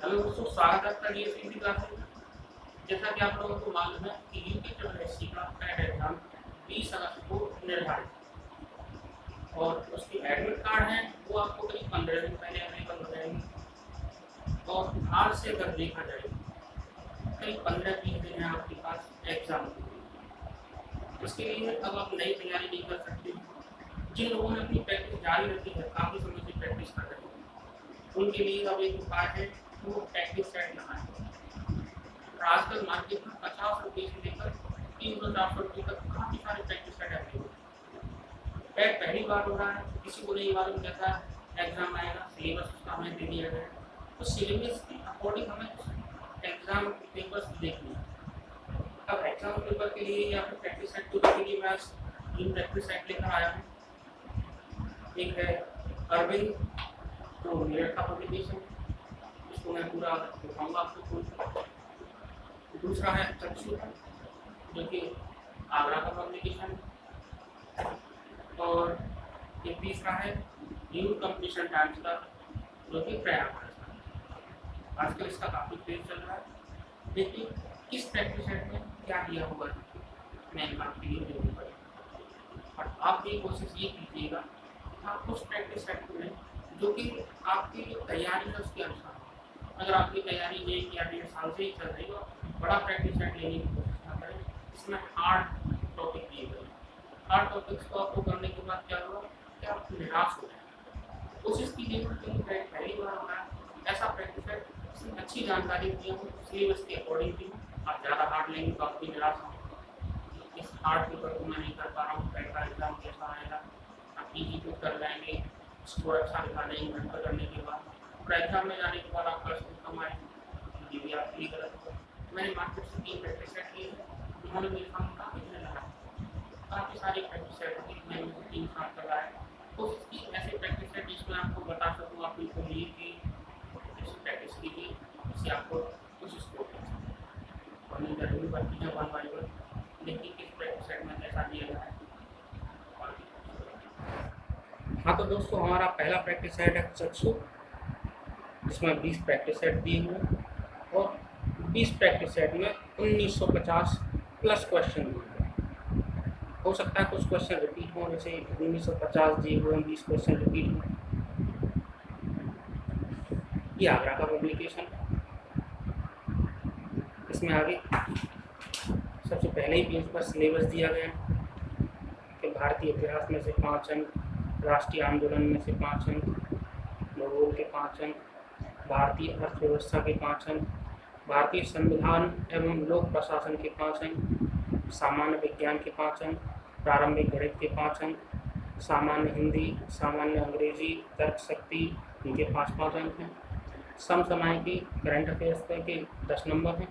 Hello दोस्तों, स्वागत है आपका डीएसपीसी क्लासेस में। जैसा कि आप लोगों को मालूम है कि यूपी ट्रिपल का कैट एग्जाम 20 अगस्त को निर्धारित है और उसकी एडमिट कार्ड है वो आपको करीब 15 दिन पहले अवेलेबल हो जाएंगे। और आज से अगर देखा जाए करीब 15-20 दिन है आपके पास एग्जाम के लिए। इसके लिए अब आप नई तैयारी नहीं कर सकते। जिन लोगों ने अपनी प्रैक्टिस जारी रखी है, काफ़ी समय से प्रैक्टिस कर रहे हैं, उनके लिए अब एक उपाय है, वो प्रैक्टिस सेट लगाएं। आजकल मार्केट में 50 रुपये से लेकर 300-400 रुपये तक काफ़ी सारे प्रैक्टिस सेट अवेलेबल है। पैक पहली बार हो रहा है, किसी को नहीं मालूम कैसा एग्जाम आएगा, सिलेबस उसका हमें दे दिया गया है, तो सिलेबस के अकॉर्डिंग हमें एग्जाम पेपर्स देखने हैं। अब एग्जाम पेपर के लिए या फिर प्रैक्टिस सेट के लिए मैं 3 प्रैक्टिस सेट लेकर आया हूँ। एक है अरविंद, जो मेरठ का पब्लिकेशन, इसको मैं पूरा दिखाऊंगा आपको। दूसरा है चक्षु, जो कि आगरा का पब्लिकेशन, और एक तीसरा है न्यू कंपटीशन टाइम्स का, जो कि प्रयागराज का। आजकल इसका काफ़ी क्रेज चल रहा है। देखिए किस प्रैक्टिस सेट में क्या दिया हुआ है, मैं आपके लिए जरूर करूँगा। और आप ये कोशिश ये कीजिएगा आप उस प्रैक्टिस सेट में जो कि आपकी जो तैयारी है उसके अनुसार। अगर आपकी तैयारी 1 या 1.5 साल से ही चल रही हो, बड़ा प्रैक्टिस सेट लेने की कोशिश ना करें। इसमें हार्ड टॉपिक दिए गए, हार्ड टॉपिक्स को आपको करने के बाद क्या होगा कि आप निराश हो जाए। कोशिश कीजिएगा कि पहली बार हमारा ऐसा प्रैक्टिस सेट इसमें अच्छी जानकारी दी हो, सिलेबस के अकॉर्डिंग दी हो। आप ज़्यादा हार्ड लेंगे तो आप भी निराश होंगे, इस हार्ड पेपर को मैं नहीं कर पा रहा हूँ, पहला एग्जाम कैसा आएगा। आप ईजी को कर लेंगे, स्कोर अच्छा दिखा लेंगे मेहनत करने के बाद, और एग्जाम में जाने के बाद आपका स्कोर कम आए, ये भी आपके लिए गलत होगा। मैंने मार्केट से 3 प्रैक्टिस सेट लिए, उन्होंने मेरे सामने काफ़ी दिन लगा, काफ़ी सारी प्रैक्टिस सेट थी, मैंने 3 साल तक आए। कोशिश की ऐसे प्रैक्टिस सेट जिसमें आपको बता सकूँ, आप बिल्कुल लिए कि प्रैक्टिस कीजिए, इससे आपको कुछ स्कोर कर सकते। और नहीं जरूरी बनती है 1 बाई 1, देखिए किस प्रैक्टिस सेट में कैसा दिया गया है। हाँ तो दोस्तों, हमारा पहला प्रैक्टिस सेट है चक्षु, जिसमें 20 प्रैक्टिस सेट दिए हुए हैं और 20 प्रैक्टिस सेट में 1950 प्लस क्वेश्चन दिए हुए। हो सकता है कुछ क्वेश्चन रिपीट हों, जैसे 1950 दिए हुए 20 क्वेश्चन रिपीट हों। ये आगरा का पब्लिकेशन है। इसमें आगे सबसे पहले ही पेज पर सिलेबस दिया गया है कि भारतीय इतिहास में से 5 अंक, राष्ट्रीय आंदोलन में से 5 अंक, भूगोल के 5 अंक, भारतीय अर्थव्यवस्था के 5 अंक, भारतीय संविधान एवं लोक प्रशासन के 5 अंक, सामान्य विज्ञान के 5 अंक, प्रारंभिक गणित के 5 अंक, सामान्य हिंदी, सामान्य अंग्रेजी, तर्क शक्ति, इनके 5-5 अंक हैं। समसामयिकी करंट अफेयर्स के 10 नंबर हैं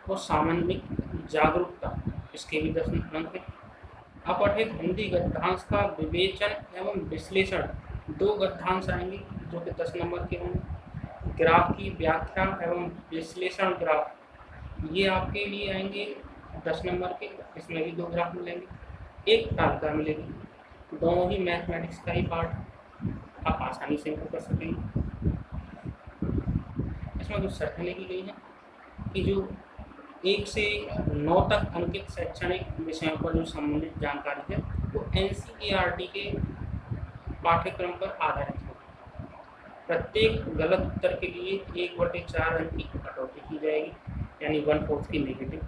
और सामान्यिक जागरूकता, इसके भी 10 अंक हैं। अपठित हिंदी गद्यांश का विवेचन एवं विश्लेषण 2 गद्यांश आएंगे जो कि 10 नंबर के होंगे। ग्राफ की व्याख्या एवं विश्लेषण ग्राफ, ये आपके लिए आएंगे 10 नंबर के, इसमें भी 2 ग्राफ मिलेंगे, 1 तालिका मिलेगी। दोनों ही मैथमेटिक्स का ही पार्ट, आप आसानी से इनको कर सकेंगे। इसमें कुछ शर्तें लिखी गई हैं कि जो 1 से 9 तक अंकित शैक्षणिक विषयों पर जो संबंधित जानकारी है वो NCERT के पाठ्यक्रम पर आधारित है। प्रत्येक गलत उत्तर के लिए 1/4 अंक की कटौती की जाएगी, यानी 1/4 की नेगेटिव।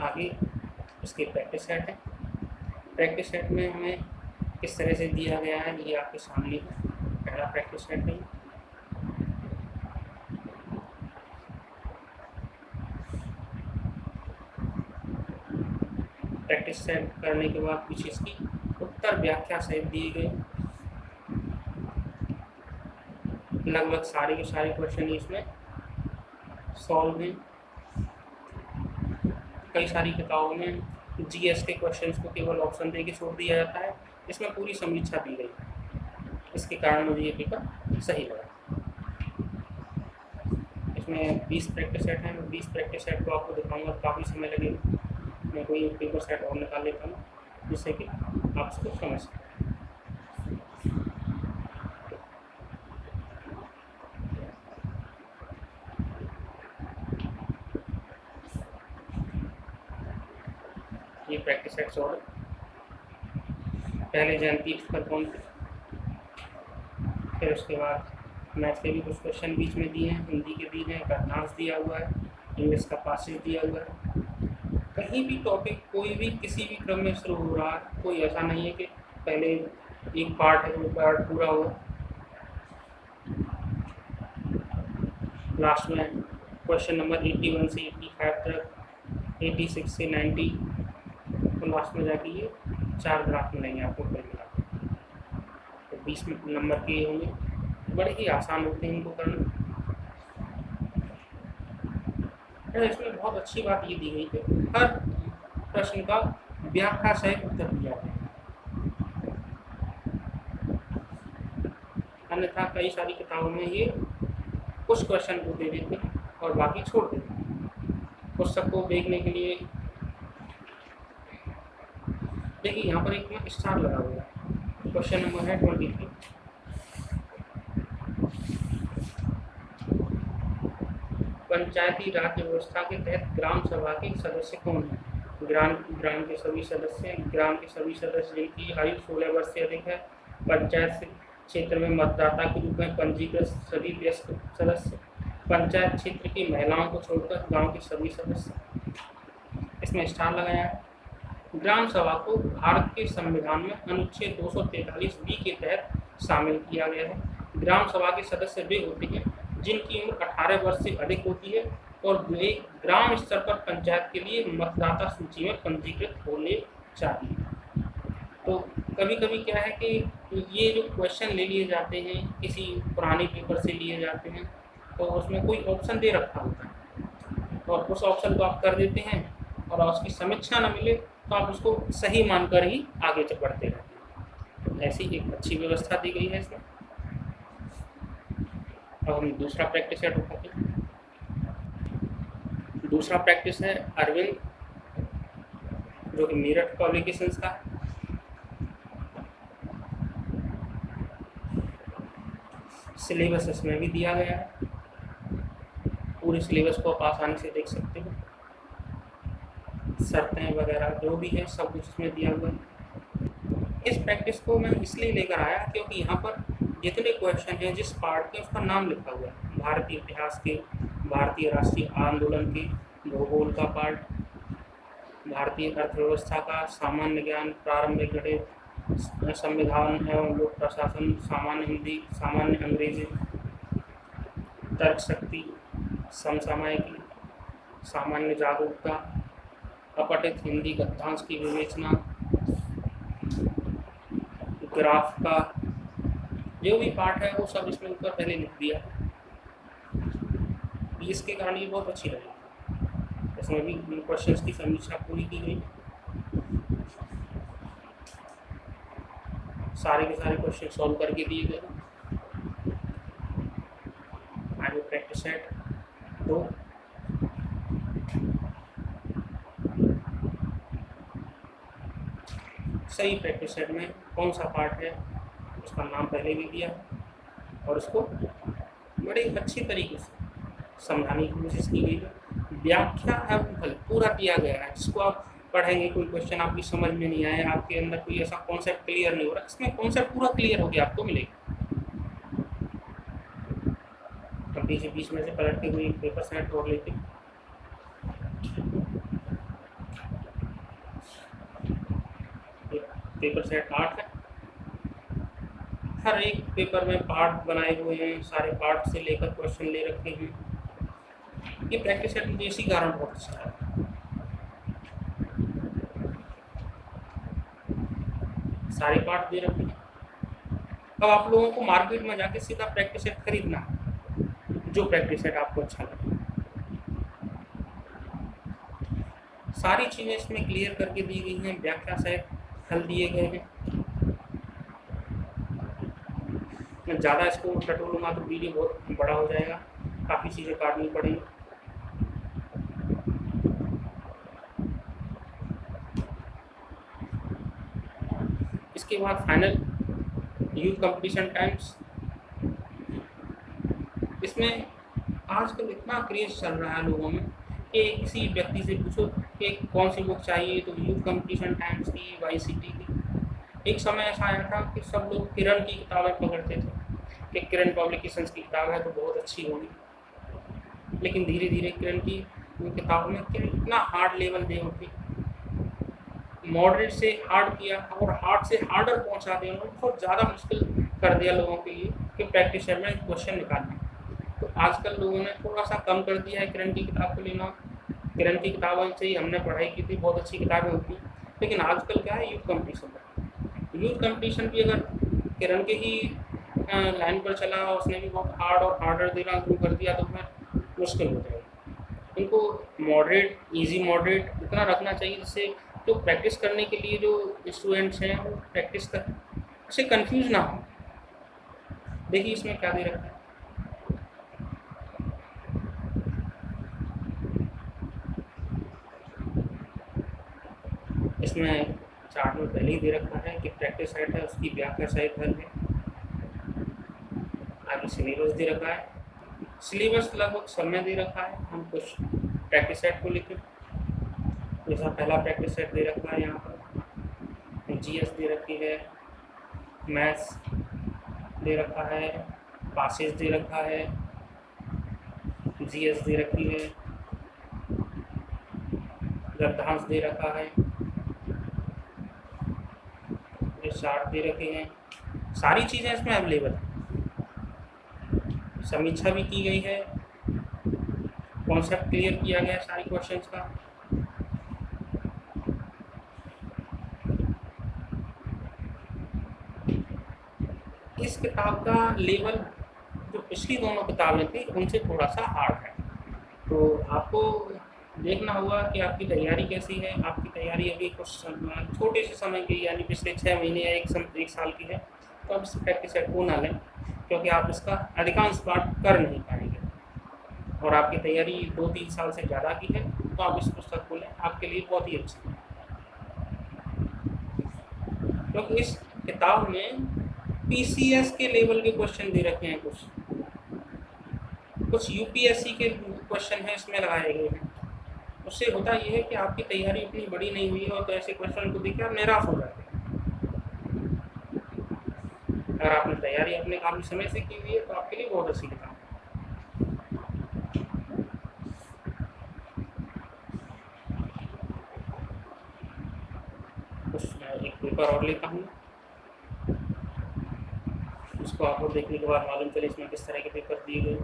आगे इसके प्रैक्टिस सेट है। प्रैक्टिस सेट में हमें किस तरह से दिया गया है ये आपके सामने है। पहला प्रैक्टिस सेट है, प्रैक्टिस सेट करने के बाद कुछ इसकी उत्तर व्याख्या सहित दिए गए। लगभग सारे के सारे क्वेश्चन इसमें सॉल्व हैं। कई सारी किताबों में GS के क्वेश्चंस को केवल ऑप्शन दे के छोड़ दिया जाता है, इसमें पूरी समीक्षा दी गई। इसके कारण मुझे ये पेपर सही लगा। इसमें 20 प्रैक्टिस सेट हैं, 20 प्रैक्टिस सेट को आपको दिखाऊंगा, काफ़ी समय लगेगा। मैं कोई एक पेपर सेट और निकाल लेता हूँ जिससे कि आप इसको समझ सकें। प्रैक्टिस सेट्स और पहले जयंती पर कौन थे, फिर उसके बाद मैथ के भी कुछ क्वेश्चन बीच में दिए हैं, हिंदी के दिए हैं, गणित दिया हुआ है, इंग्लिश का पासेज दिया हुआ है। कहीं भी टॉपिक कोई भी किसी भी क्रम में शुरू हो रहा है, कोई ऐसा नहीं है कि पहले एक पार्ट है वो पार्ट पूरा हुआ, लास्ट में क्वेश्चन नंबर 81 से 85 तक, 86 से 90, तो लास्ट में जाके ये 4 ग्राफ मिलेंगे आपको कुल मिला, तो 20 नंबर के होंगे, बड़े ही आसान होते हैं इनको करना। इसमें बहुत अच्छी बात ये दी गई कि हर प्रश्न का व्याख्या सहित उत्तर दिया है, अन्यथा कई सारी किताबों में ये कुछ क्वेश्चन को दे देते हैं और बाकी छोड़ देते हैं। पुस्तक को देखने के लिए देखिए यहाँ पर एक स्टार लगा हुआ है, क्वेश्चन नंबर है 23। पंचायती राज व्यवस्था के तहत ग्राम सभा के सदस्य कौन है? ग्राम के सभी सदस्य, ग्राम के सभी सदस्य जिनकी आयु 16 वर्ष से अधिक है, पंचायत क्षेत्र में मतदाता के रूप में पंजीकृत सभी वयस्क सदस्य, पंचायत क्षेत्र की महिलाओं को छोड़कर गांव के सभी सदस्य। इसमें स्टार लगाया है। ग्राम सभा को भारत के संविधान में अनुच्छेद 243 बी के तहत शामिल किया गया है। ग्राम सभा के सदस्य वे होते हैं जिनकी उम्र 18 वर्ष से अधिक होती है और वे ग्राम स्तर पर पंचायत के लिए मतदाता सूची में पंजीकृत होने चाहिए। तो कभी कभी क्या है कि ये जो क्वेश्चन ले लिए जाते हैं किसी पुराने पेपर से लिए जाते हैं, तो उसमें कोई ऑप्शन दे रखा होता है और उस ऑप्शन को आप कर देते हैं और उसकी समीक्षा न मिले तो आप उसको सही मानकर ही आगे बढ़ते रहते हैं। ऐसी एक अच्छी व्यवस्था दी गई है इसमें। अब हम दूसरा प्रैक्टिस सेट उठाते हैं। दूसरा प्रैक्टिस है अरविंद, जो कि मेरठ पब्लिकेशंस का है। सिलेबस इसमें भी दिया गया है, पूरे सिलेबस को आप आसानी से देख सकते हो, शर्तें वगैरह जो भी है सब कुछ इसमें दिया हुआ है। इस प्रैक्टिस को मैं इसलिए लेकर आया क्योंकि यहाँ पर जितने क्वेश्चन हैं जिस पार्ट के उसका नाम लिखा हुआ है, भारतीय इतिहास के, भारतीय राष्ट्रीय आंदोलन के, भूगोल का पार्ट, भारतीय अर्थव्यवस्था का, सामान्य ज्ञान, प्रारंभिक गणित, संविधान एवं लोक प्रशासन, सामान्य हिंदी, सामान्य अंग्रेजी, तर्क शक्ति, समसामयिकी, सामान्य जागरूकता, अपठित हिंदी गद्यांश की विवेचना, ग्राफ का जो भी पार्ट है वो सब इसमें ऊपर पहले लिख दिया है। इसके कारण ये बहुत अच्छी लगी। इसमें भी क्वेश्चंस की समीक्षा पूरी की गई, सारे के सारे क्वेश्चन सॉल्व करके दिए गए। आगे प्रैक्टिस सेट 2। सही प्रैक्टिस सेट में कौन सा पार्ट है उसका नाम पहले भी दिया और उसको बड़े अच्छी तरीके से समझाने की कोशिश की गई है। व्याख्या एवं हल पूरा दिया गया है, जिसको आप पढ़ेंगे कोई क्वेश्चन आपकी समझ में नहीं आया, आपके अंदर कोई ऐसा कॉन्सेप्ट क्लियर नहीं हो रहा, इसमें कॉन्सेप्ट पूरा क्लियर हो गया आपको मिलेगा। अब बीच में से पलट के हुई पेपर सेट और लेते पेपर सेट 8 है। हर एक पेपर में पार्ट बनाए हुए हैं, सारे पार्ट से लेकर क्वेश्चन ले रखे हैं। ये प्रैक्टिस सेट मुझे इसी कारण बहुत अच्छा है। सारे पार्ट दे रखे हैं। अब आप लोगों को मार्केट में जाके सीधा प्रैक्टिस सेट खरीदना है, जो प्रैक्टिस सेट आपको अच्छा लगे। सारी चीजें इसमें क्लियर करके दी गई हैं, व्याख्या सहित हल दिए गए हैं। मैं ज़्यादा इसको टटोलूंगा तो वीडियो बहुत बड़ा हो जाएगा, काफ़ी चीज़ें काटनी पड़ेंगी। इसके बाद फाइनल यूथ कंपटीशन टाइम्स। इसमें आजकल इतना क्रेज चल रहा है लोगों में कि किसी व्यक्ति से पूछो कि कौन सी बुक चाहिए, तो यूथ कंपटीशन टाइम्स की, YCT की। एक समय ऐसा आया था कि सब लोग किरण की किताबें पकड़ते थे कि किरण पब्लिकेशंस की किताब है तो बहुत अच्छी होगी, लेकिन धीरे धीरे किरण की किताबों में इतना हार्ड लेवल दे होती, मॉडरेट से हार्ड किया और हार्ड से हार्डर पहुंचा दिया, उन्होंने बहुत ज़्यादा मुश्किल कर दिया लोगों के लिए कि प्रैक्टिस सेट में क्वेश्चन निकालना। तो आजकल लोगों ने थोड़ा सा कम कर दिया है किरण की किताब को लेना। किरण की किताबों से ही हमने पढ़ाई की थी, बहुत अच्छी किताबें होती, लेकिन आजकल क्या है, यूथ कंपटीशन। यूथ कंपटीशन भी अगर किरण के ही लाइन पर चला, उसने भी बहुत हार्ड और हार्डर देना शुरू कर दिया तो फिर मुश्किल हो जाएगी। इनको मॉडरेट, इजी मॉडरेट इतना रखना चाहिए जिससे जो प्रैक्टिस करने के लिए जो स्टूडेंट्स हैं वो प्रैक्टिस कर, उससे कंफ्यूज ना हो। देखिए इसमें क्या दे रखा है, इसमें चार्ट में पहले ही दे रखा है कि प्रैक्टिस सेट है, उसकी व्याख्या सहित हल है। आगे सिलेबस दे रखा है, सिलेबस लगभग समय दे रखा है, हम कुछ प्रैक्टिस सेट को लिखें। जैसा पहला प्रैक्टिस सेट दे रखा है, यहाँ पर GS दे रखी है, मैथ्स दे रखा है, पासेज दे रखा है, GS दे रखी है, गद्यांश दे रखा है, ये चार्ट दे रखे हैं, सारी चीज़ें इसमें अवेलेबल हैं। समीक्षा भी की गई है, कॉन्सेप्ट क्लियर किया गया है सारी क्वेश्चंस का। इस किताब का लेवल जो पिछली दोनों किताबें थी उनसे थोड़ा सा हार्ड है, तो आपको देखना होगा कि आपकी तैयारी कैसी है। आपकी तैयारी अभी कुछ छोटे से समय की, यानी पिछले 6 महीने या एक साल की है, तो आप इस प्रैक्टिस सेट को ना लें, क्योंकि आप इसका अधिकांश पार्ट कर नहीं पाएंगे। और आपकी तैयारी 2-3 साल से ज़्यादा की है तो आप इस पुस्तक को लें, आपके लिए बहुत ही अच्छा है। क्योंकि इस किताब में PCS के लेवल के क्वेश्चन दे रखे हैं, कुछ UPSC के क्वेश्चन हैं इसमें लगाए गए हैं। उससे होता यह है कि आपकी तैयारी इतनी बड़ी नहीं हुई है और तो ऐसे क्वेश्चन को देखकर आप निराश हो जाते हैं। अगर आपने तैयारी अपने काफ़ी समय से की हुई है तो आपके लिए बहुत अच्छी किताब है। एक पेपर और लेता हूँ, उसको आपको देखने के बाद मालूम चले इसमें किस तरह के पेपर दिए गए।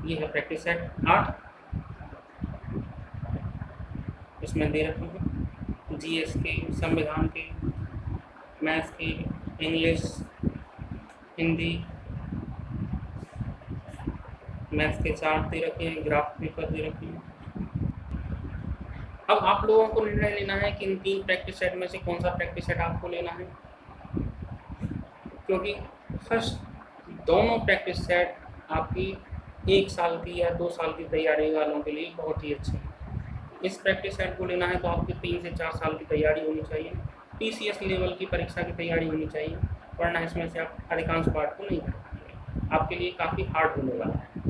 ये है प्रैक्टिस सेट 8, इसमें दे रखे हैं GS के, संविधान के, मैथ्स के, इंग्लिश, हिंदी, मैथ्स के चार्ट दे रखे हैं, ग्राफ पेपर दे रखे हैं। अब आप लोगों को निर्णय लेना है कि इन 3 प्रैक्टिस सेट में से कौन सा प्रैक्टिस सेट आपको लेना है, क्योंकि फर्स्ट दोनों प्रैक्टिस सेट आपकी 1 साल की या 2 साल की तैयारी वालों के लिए बहुत ही अच्छे हैं। इस प्रैक्टिस सेट को लेना है तो आपकी 3 से 4 साल की तैयारी होनी चाहिए, PCS लेवल की परीक्षा की तैयारी होनी चाहिए, वरना इसमें से आप अधिकांश पार्ट को नहीं कर पाएंगे, आपके लिए काफ़ी हार्ड होने वाला है।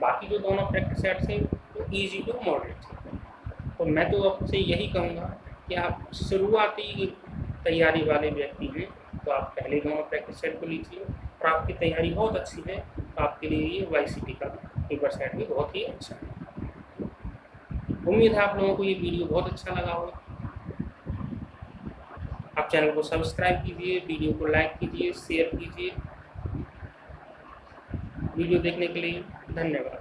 बाकी जो दोनों प्रैक्टिस सेट्स हैं वो ईजी टू मॉडरेट हैं। तो मैं तो आपसे यही कहूँगा कि आप शुरुआती तैयारी वाले व्यक्ति हैं तो आप पहले दोनों प्रैक्टिस सेट को लीजिए, और आपकी तैयारी बहुत अच्छी है तो आपके लिए ये YCT का पेपर सेट भी बहुत ही अच्छा है। उम्मीद है आप लोगों को ये वीडियो बहुत अच्छा लगा होगा। आप चैनल को सब्सक्राइब कीजिए, वीडियो को लाइक कीजिए, शेयर कीजिए। वीडियो देखने के लिए धन्यवाद।